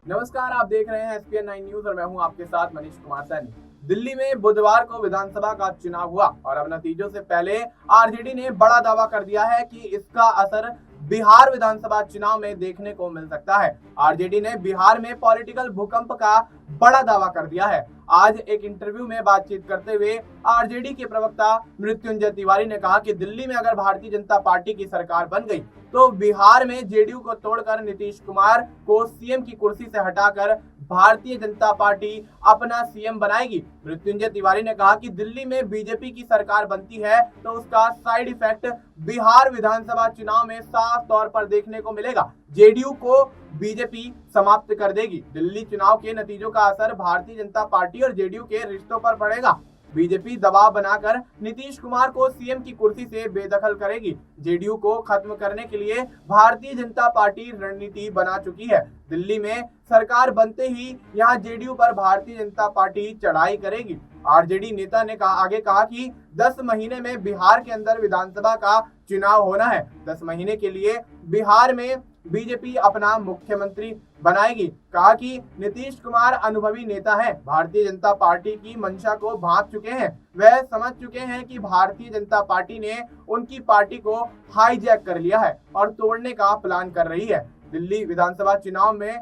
नमस्कार, आप देख रहे हैं SPN9 न्यूज और मैं हूं आपके साथ मनीष कुमार सैनी। दिल्ली में बुधवार को विधानसभा का चुनाव हुआ और अब नतीजों से पहले आरजेडी ने बड़ा दावा कर दिया है कि इसका असर बिहार विधानसभा चुनाव में देखने को मिल सकता है। आरजेडी ने बिहार में पॉलिटिकल भूकंप का बड़ा दावा कर दिया है। आज एक इंटरव्यू में बातचीत करते हुए आरजेडी के प्रवक्ता मृत्युंजय तिवारी ने कहा कि दिल्ली में अगर भारतीय जनता पार्टी की सरकार बन गई तो बिहार में जेडीयू को तोड़कर नीतीश कुमार को सीएम की कुर्सी से हटाकर भारतीय जनता पार्टी अपना सीएम बनाएगी। मृत्युंजय तिवारी ने कहा कि दिल्ली में बीजेपी की सरकार बनती है तो उसका साइड इफेक्ट बिहार विधानसभा चुनाव में साफ तौर पर देखने को मिलेगा। जेडीयू को बीजेपी समाप्त कर देगी। दिल्ली चुनाव के नतीजों का असर भारतीय जनता पार्टी और जेडीयू के रिश्तों पर पड़ेगा। बीजेपी दबाव बनाकर नीतीश कुमार को सीएम की कुर्सी से बेदखल करेगी। जेडीयू को खत्म करने के लिए भारतीय जनता पार्टी रणनीति बना चुकी है। दिल्ली में सरकार बनते ही यहां जेडीयू पर भारतीय जनता पार्टी चढ़ाई करेगी। आरजेडी नेता ने आगे कहा कि 10 महीने में बिहार के अंदर विधानसभा का चुनाव होना है। 10 महीने के लिए बिहार में बीजेपी अपना मुख्यमंत्री बनाएगी। कहा कि नीतीश कुमार अनुभवी नेता हैं, भारतीय जनता पार्टी की मंशा को भांप चुके हैं। वह समझ चुके हैं कि भारतीय जनता पार्टी ने उनकी पार्टी को हाईजैक कर लिया है और तोड़ने का प्लान कर रही है। दिल्ली विधानसभा चुनाव में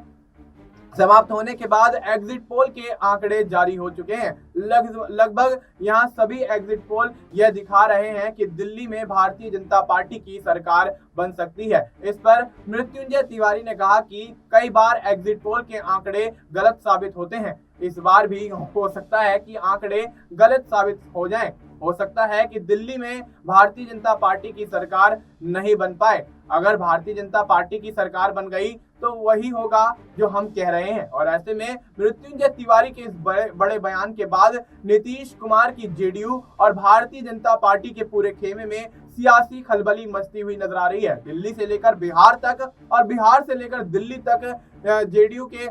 समाप्त होने के बाद एग्जिट पोल के आंकड़े जारी हो चुके हैं। लगभग यहां सभी एग्जिट पोल यह दिखा रहे हैं कि दिल्ली में भारतीय जनता पार्टी की सरकार बन सकती है। इस पर मृत्युंजय तिवारी ने कहा कि कई बार एग्जिट पोल के आंकड़े गलत साबित होते हैं। इस बार भी हो सकता है कि आंकड़े गलत साबित हो जाएं। हो सकता है कि दिल्ली में भारतीय जनता पार्टी की सरकार नहीं बन पाए। अगर भारतीय जनता पार्टी की सरकार बन गई तो वही होगा जो हम कह रहे हैं। और ऐसे में मृत्युंजय तिवारी के इस बड़े बयान के बाद नीतीश कुमार की जेडीयू और भारतीय जनता पार्टी के पूरे खेमे में सियासी खलबली मचती हुई नजर आ रही है। दिल्ली से लेकर बिहार तक और बिहार से लेकर दिल्ली तक जेडीयू के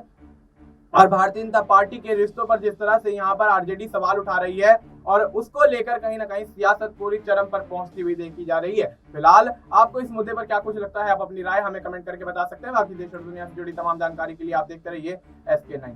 और भारतीय जनता पार्टी के रिश्तों पर जिस तरह से यहाँ पर आरजेडी सवाल उठा रही है और उसको लेकर कहीं ना कहीं सियासत पूरी चरम पर पहुंचती हुई देखी जा रही है। फिलहाल आपको इस मुद्दे पर क्या कुछ लगता है, आप अपनी राय हमें कमेंट करके बता सकते हैं। बाकी देश और दुनिया से जुड़ी तमाम जानकारी के लिए आप देखते रहिए SPN9।